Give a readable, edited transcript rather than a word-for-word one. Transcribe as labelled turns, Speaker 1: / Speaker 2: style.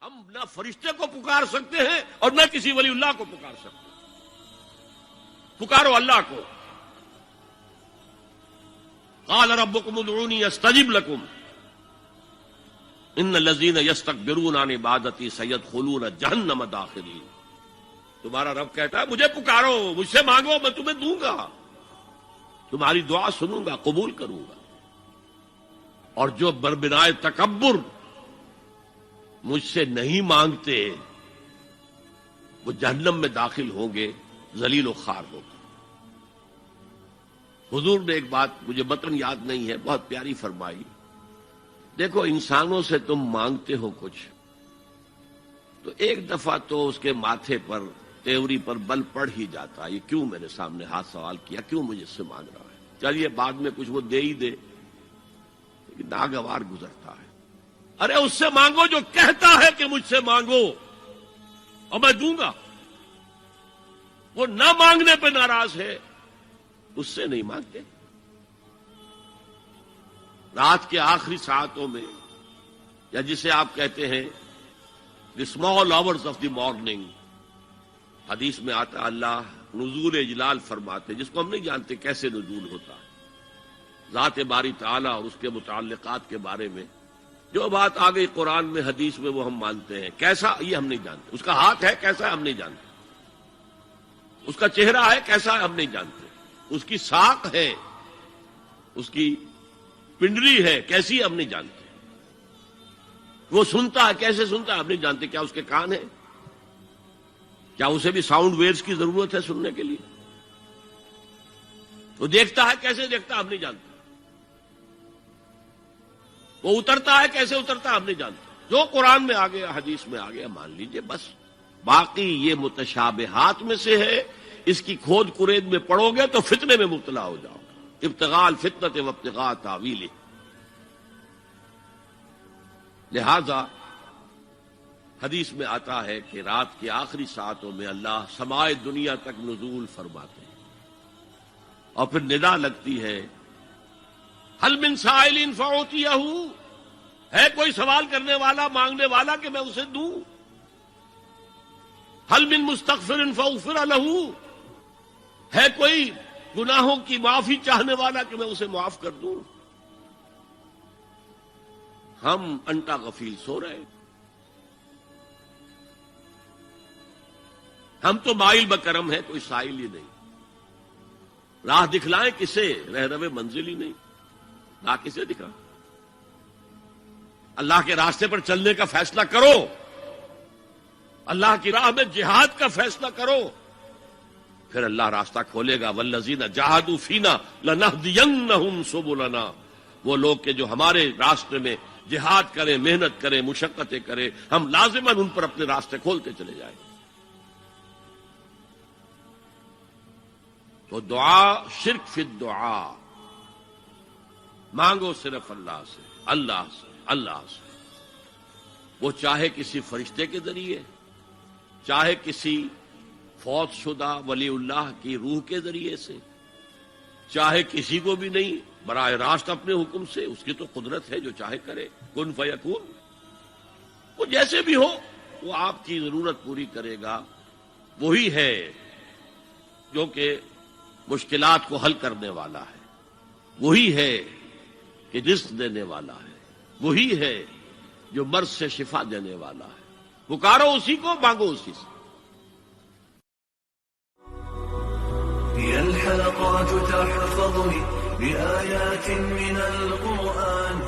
Speaker 1: ہم نہ فرشتے کو پکار سکتے ہیں اور نہ کسی ولی اللہ کو پکار سکتے ہیں. پکارو اللہ کو. قال ربکم ادعونی استجب لکم ان الذین یستکبرون عن عبادتی سیدخلون جہنم داخرین. تمہارا رب کہتا ہے مجھے پکارو، مجھ سے مانگو، میں تمہیں دوں گا، تمہاری دعا سنوں گا، قبول کروں گا. اور جو بربنائے تکبر مجھ سے نہیں مانگتے وہ جہنم میں داخل ہوں گے، ذلیل و خوار ہوں گے. حضور نے ایک بات مجھے متن یاد نہیں ہے، بہت پیاری فرمائی. دیکھو انسانوں سے تم مانگتے ہو کچھ تو ایک دفعہ تو اس کے ماتھے پر تیوری پر بل پڑ ہی جاتا ہے، یہ کیوں میرے سامنے ہاتھ سوال کیا، کیوں مجھے اس سے مانگ رہا ہے، چلیے بعد میں کچھ وہ دے ہی دے. لیکن ناگوار گزرتا ہے. ارے اس سے مانگو جو کہتا ہے کہ مجھ سے مانگو اور میں دوں گا. وہ نہ مانگنے پہ ناراض ہے، اس سے نہیں مانگتے. رات کے آخری ساعتوں میں یا جسے آپ کہتے ہیں the small hours of the morning, حدیث میں آتا اللہ نزول اجلال فرماتے، جس کو ہم نہیں جانتے کیسے نزول ہوتا. ذات باری تعالی اور اس کے متعلقات کے بارے میں جو بات آ گئی قرآن میں حدیث میں وہ ہم مانتے ہیں. کیسا یہ ہم نہیں جانتے. اس کا ہاتھ ہے کیسا ہم نہیں جانتے. اس کا چہرہ ہے کیسا ہم نہیں جانتے. اس کی ساق ہے، اس کی پنڈلی ہے کیسی ہم نہیں جانتے. وہ سنتا ہے کیسے سنتا ہے ہم نہیں جانتے. کیا اس کے کان ہیں؟ کیا اسے بھی ساؤنڈ ویوز کی ضرورت ہے سننے کے لیے؟ وہ دیکھتا ہے کیسے دیکھتا ہم نہیں جانتے. وہ اترتا ہے کیسے اترتا ہم نہیں جانتے. جو قرآن میں آ گیا حدیث میں آ گیا مان لیجئے بس. باقی یہ متشابہات میں سے ہے، اس کی کھود کرید میں پڑو گے تو فتنے میں مبتلا ہو جاؤ گے. ابتغاء الفتنۃ وابتغاء تاویلہ. لہذا حدیث میں آتا ہے کہ رات کی آخری ساعتوں میں اللہ سمائے دنیا تک نزول فرماتے ہیں اور پھر ندا لگتی ہے حل من سائل فاعطیہ، ہے کوئی سوال کرنے والا مانگنے والا کہ میں اسے دوں. حل من مستغفر فاغفر لہ، ہے کوئی گناہوں کی معافی چاہنے والا کہ میں اسے معاف کر دوں. ہم انٹا غفیل سو رہے ہیں. ہم تو مائل بکرم ہیں، کوئی سائل ہی نہیں. راہ دکھلائیں کسے، رہنو منزل ہی نہیں. راہ کسے دکھا؟ اللہ کے راستے پر چلنے کا فیصلہ کرو، اللہ کی راہ میں جہاد کا فیصلہ کرو، پھر اللہ راستہ کھولے گا. والذین جاہدوا فینا لنہدینہم سبلنا. وہ لوگ کہ جو ہمارے راستے میں جہاد کریں، محنت کریں، مشقتیں کریں، ہم لازماً ان پر اپنے راستے کھولتے چلے جائیں. تو دعا شرک فی الدعا. مانگو صرف اللہ سے، اللہ سے، اللہ سے. وہ چاہے کسی فرشتے کے ذریعے، چاہے کسی فوت شدہ ولی اللہ کی روح کے ذریعے سے، چاہے کسی کو بھی نہیں، براہ راست اپنے حکم سے. اس کی تو قدرت ہے، جو چاہے کرے. کن فیکون. وہ جیسے بھی ہو وہ آپ کی ضرورت پوری کرے گا. وہی ہے جو کہ مشکلات کو حل کرنے والا ہے، وہی ہے کہ رزق دینے والا ہے، وہی ہے جو مرض سے شفا دینے والا ہے. پکارو اسی کو، مانگو اسی سے.
Speaker 2: هي الحلقات تحفظني بآيات من القرآن.